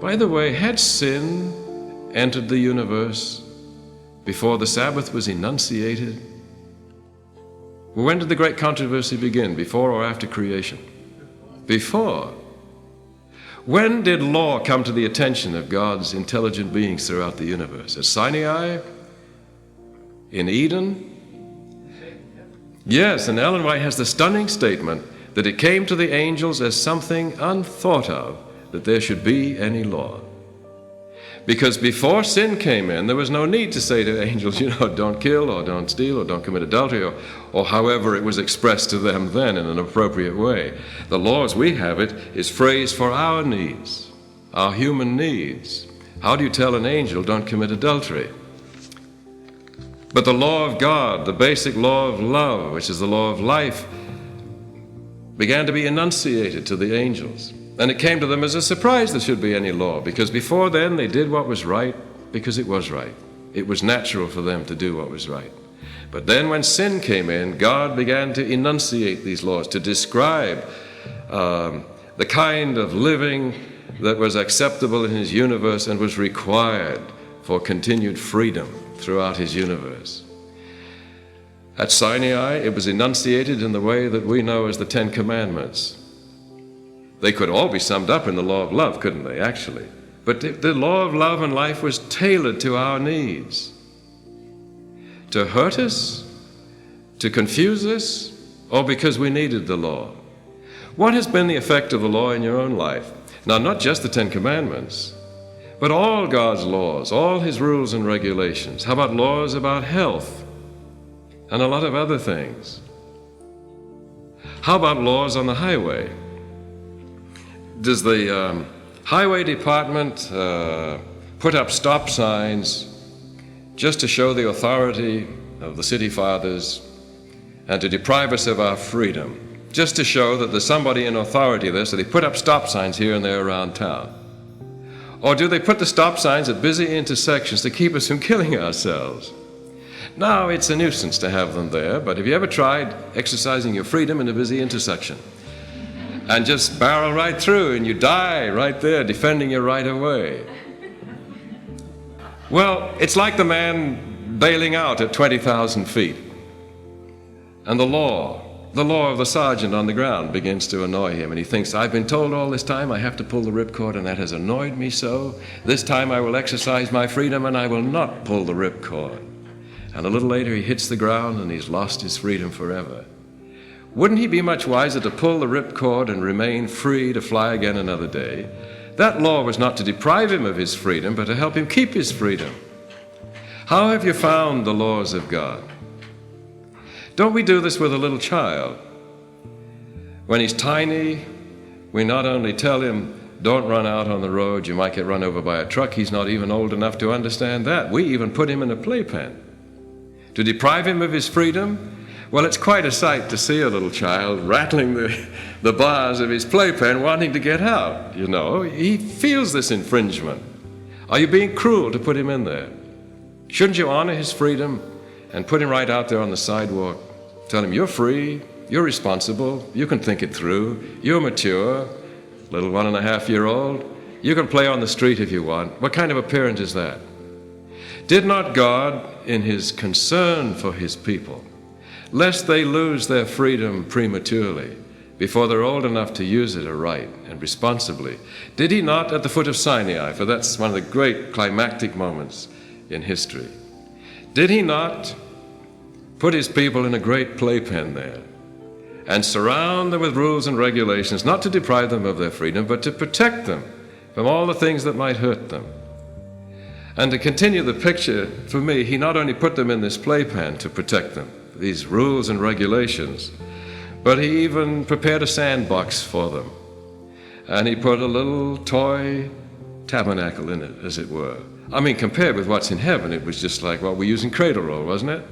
By the way, had sin entered the universe before the Sabbath was enunciated? When did the great controversy begin? Before or after creation? Before. When did law come to the attention of God's intelligent beings throughout the universe? At Sinai? In Eden? Yes, and Ellen White has the stunning statement that it came to the angels as something unthought of that there should be any law. Because before sin came in, there was no need to say to angels, don't kill or don't steal or don't commit adultery or however it was expressed to them then in an appropriate way. The law as we have it is phrased for our needs, our human needs. How do you tell an angel, don't commit adultery? But the law of God, the basic law of love, which is the law of life, began to be enunciated to the angels. And it came to them as a surprise there should be any law, because before then they did what was right because it was right. It was natural for them to do what was right. But then when sin came in, God began to enunciate these laws, to describe the kind of living that was acceptable in his universe and was required for continued freedom throughout his universe. At Sinai, it was enunciated in the way that we know as the Ten Commandments. They could all be summed up in the law of love, couldn't they, actually? But the law of love and life was tailored to our needs. To hurt us, to confuse us, or because we needed the law. What has been the effect of the law in your own life? Now, not just the Ten Commandments, but all God's laws, all his rules and regulations. How about laws about health and a lot of other things? How about laws on the highway? Does the highway department put up stop signs just to show the authority of the city fathers and to deprive us of our freedom? Just to show that there's somebody in authority there, so they put up stop signs here and there around town? Or do they put the stop signs at busy intersections to keep us from killing ourselves? Now, it's a nuisance to have them there, but have you ever tried exercising your freedom in a busy intersection? And just barrel right through and you die right there defending your right of way. Well, it's like the man bailing out at 20,000 feet. And the law of the sergeant on the ground begins to annoy him. And he thinks, I've been told all this time I have to pull the ripcord, and that has annoyed me so. This time I will exercise my freedom and I will not pull the ripcord. And a little later he hits the ground and he's lost his freedom forever. Wouldn't he be much wiser to pull the ripcord and remain free to fly again another day? That law was not to deprive him of his freedom, but to help him keep his freedom. How have you found the laws of God? Don't we do this with a little child? When he's tiny, we not only tell him, don't run out on the road, you might get run over by a truck. He's not even old enough to understand that. We even put him in a playpen. To deprive him of his freedom? Well, it's quite a sight to see a little child rattling the bars of his playpen wanting to get out, He feels this infringement. Are you being cruel to put him in there? Shouldn't you honor his freedom and put him right out there on the sidewalk? Tell him, you're free, you're responsible, you can think it through, you're mature, little 1.5-year-old, you can play on the street if you want. What kind of a parent is that? Did not God, in his concern for his people, lest they lose their freedom prematurely before they're old enough to use it aright and responsibly, did he not at the foot of Sinai, for that's one of the great climactic moments in history, did he not put his people in a great playpen there and surround them with rules and regulations, not to deprive them of their freedom, but to protect them from all the things that might hurt them? And to continue the picture, for me, he not only put them in this playpen to protect them, these rules and regulations, but he even prepared a sandbox for them. And he put a little toy tabernacle in it, as it were. I mean, compared with what's in heaven, it was just like what we use in Cradle Roll, wasn't it?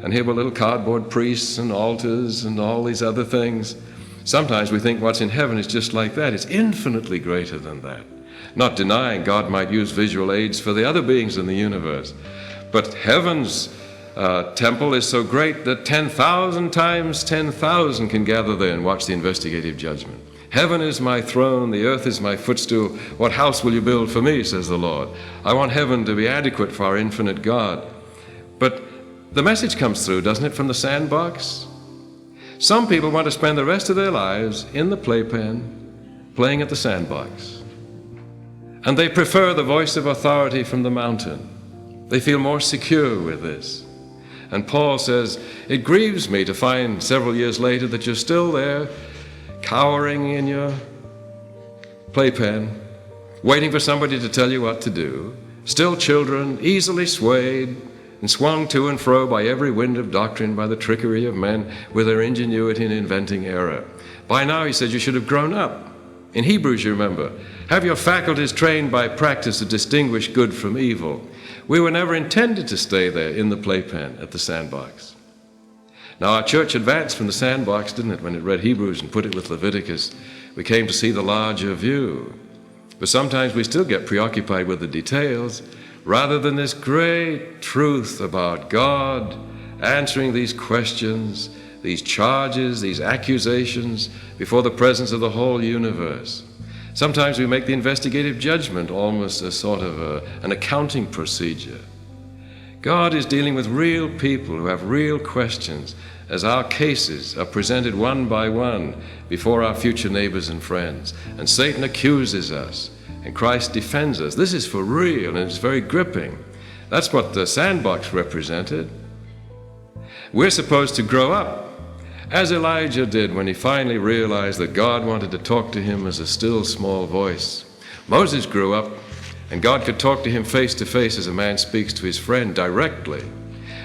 And here were little cardboard priests and altars and all these other things. Sometimes we think what's in heaven is just like that. It's infinitely greater than that. Not denying God might use visual aids for the other beings in the universe. But heaven's temple is so great that 10,000 times 10,000 can gather there and watch the investigative judgment. Heaven is my throne, the earth is my footstool. What house will you build for me, says the Lord. I want heaven to be adequate for our infinite God. But the message comes through, doesn't it, from the sandbox? Some people want to spend the rest of their lives in the playpen, playing at the sandbox. And they prefer the voice of authority from the mountain. They feel more secure with this. And Paul says, it grieves me to find several years later that you're still there, cowering in your playpen, waiting for somebody to tell you what to do, still children, easily swayed and swung to and fro by every wind of doctrine, by the trickery of men with their ingenuity in inventing error. By now, he said, you should have grown up. In Hebrews, you remember, have your faculties trained by practice to distinguish good from evil. We were never intended to stay there in the playpen at the sandbox. Now, our church advanced from the sandbox, didn't it, when it read Hebrews and put it with Leviticus. We came to see the larger view. But sometimes we still get preoccupied with the details, rather than this great truth about God answering these questions, these charges, these accusations before the presence of the whole universe. Sometimes we make the investigative judgment almost a sort of an accounting procedure. God is dealing with real people who have real questions as our cases are presented one by one before our future neighbors and friends. And Satan accuses us, and Christ defends us. This is for real, and it's very gripping. That's what the sandbox represented. We're supposed to grow up, as Elijah did when he finally realized that God wanted to talk to him as a still small voice. Moses grew up, and God could talk to him face to face as a man speaks to his friend directly.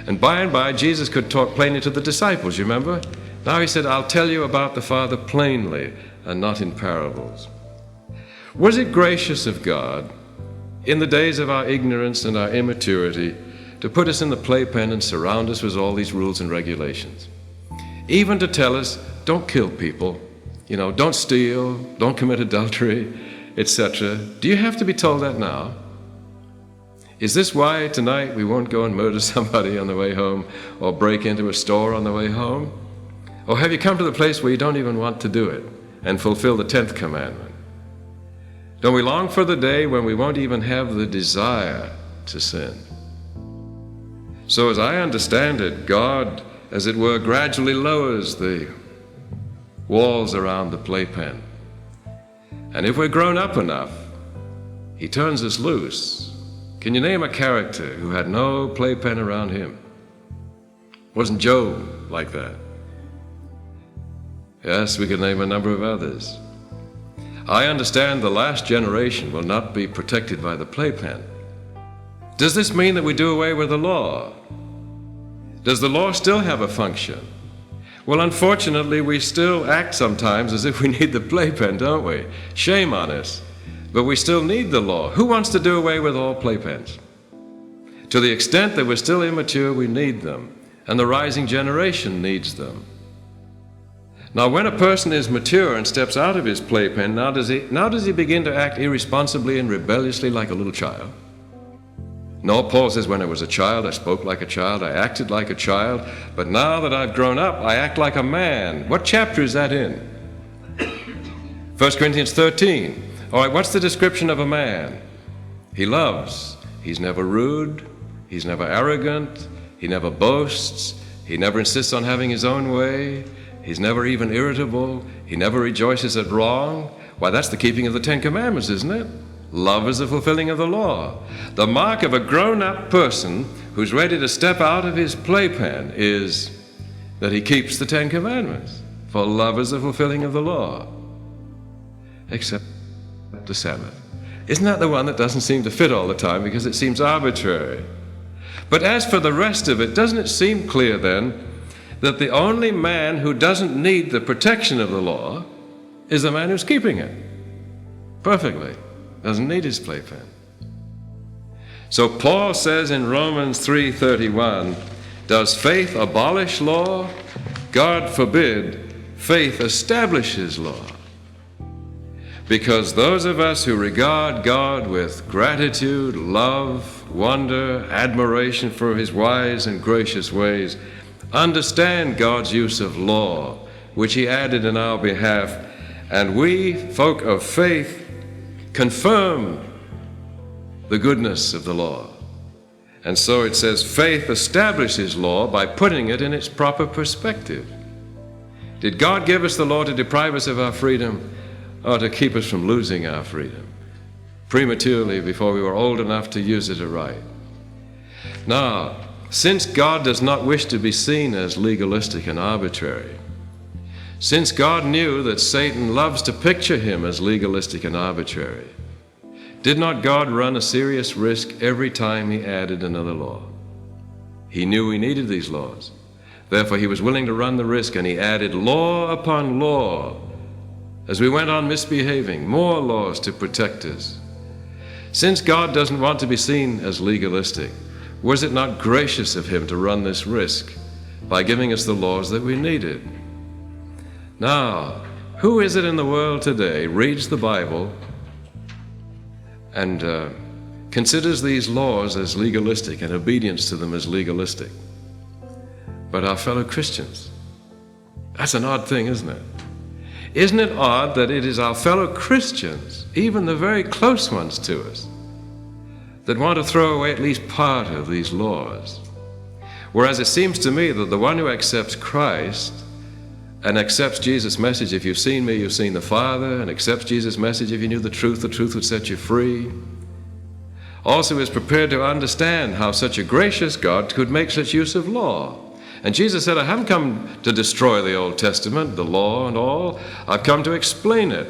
And by, Jesus could talk plainly to the disciples, you remember? Now he said, I'll tell you about the Father plainly and not in parables. Was it gracious of God, in the days of our ignorance and our immaturity, to put us in the playpen and surround us with all these rules and regulations? Even to tell us, don't kill people, don't steal, don't commit adultery, etc. Do you have to be told that now? Is this why tonight we won't go and murder somebody on the way home or break into a store on the way home? Or have you come to the place where you don't even want to do it and fulfill the 10th commandment? Don't we long for the day when we won't even have the desire to sin? So as I understand it, God, as it were, gradually lowers the walls around the playpen. And if we're grown up enough, he turns us loose. Can you name a character who had no playpen around him? Wasn't Job like that? Yes, we could name a number of others. I understand the last generation will not be protected by the playpen. Does this mean that we do away with the law? Does the law still have a function? Well, unfortunately, we still act sometimes as if we need the playpen, don't we? Shame on us. But we still need the law. Who wants to do away with all playpens? To the extent that we're still immature, we need them. And the rising generation needs them. Now, when a person is mature and steps out of his playpen, now does he begin to act irresponsibly and rebelliously like a little child? No, Paul says, when I was a child, I spoke like a child, I acted like a child, but now that I've grown up, I act like a man. What chapter is that in? 1 Corinthians 13. All right, what's the description of a man? He loves. He's never rude. He's never arrogant. He never boasts. He never insists on having his own way. He's never even irritable. He never rejoices at wrong. Why, that's the keeping of the 10 Commandments, isn't it? Love is the fulfilling of the law. The mark of a grown-up person who's ready to step out of his playpen is that he keeps the 10 Commandments. For love is the fulfilling of the law. Except the Sabbath. Isn't that the one that doesn't seem to fit all the time because it seems arbitrary? But as for the rest of it, doesn't it seem clear then that the only man who doesn't need the protection of the law is the man who's keeping it perfectly? Doesn't need his playpen. So Paul says in Romans 3:31, does faith abolish law? God forbid. Faith establishes law. Because those of us who regard God with gratitude, love, wonder, admiration for his wise and gracious ways, understand God's use of law, which he added in our behalf, And we, folk of faith, confirm the goodness of the law. And so it says faith establishes law by putting it in its proper perspective. Did God give us the law to deprive us of our freedom or to keep us from losing our freedom prematurely before we were old enough to use it aright? Now, since God does not wish to be seen as legalistic and arbitrary, since God knew that Satan loves to picture him as legalistic and arbitrary, did not God run a serious risk every time he added another law? He knew we needed these laws. Therefore, he was willing to run the risk, and he added law upon law. As we went on misbehaving, more laws to protect us. Since God doesn't want to be seen as legalistic, was it not gracious of him to run this risk by giving us the laws that we needed? Now, who is it in the world today reads the Bible and considers these laws as legalistic and obedience to them as legalistic? But our fellow Christians. That's an odd thing, isn't it? Isn't it odd that it is our fellow Christians, even the very close ones to us, that want to throw away at least part of these laws? Whereas it seems to me that the one who accepts Christ and accepts Jesus' message, if you've seen me, you've seen the Father, and accepts Jesus' message, if you knew the truth would set you free, also is prepared to understand how such a gracious God could make such use of law. And Jesus said, I haven't come to destroy the Old Testament, the law and all. I've come to explain it.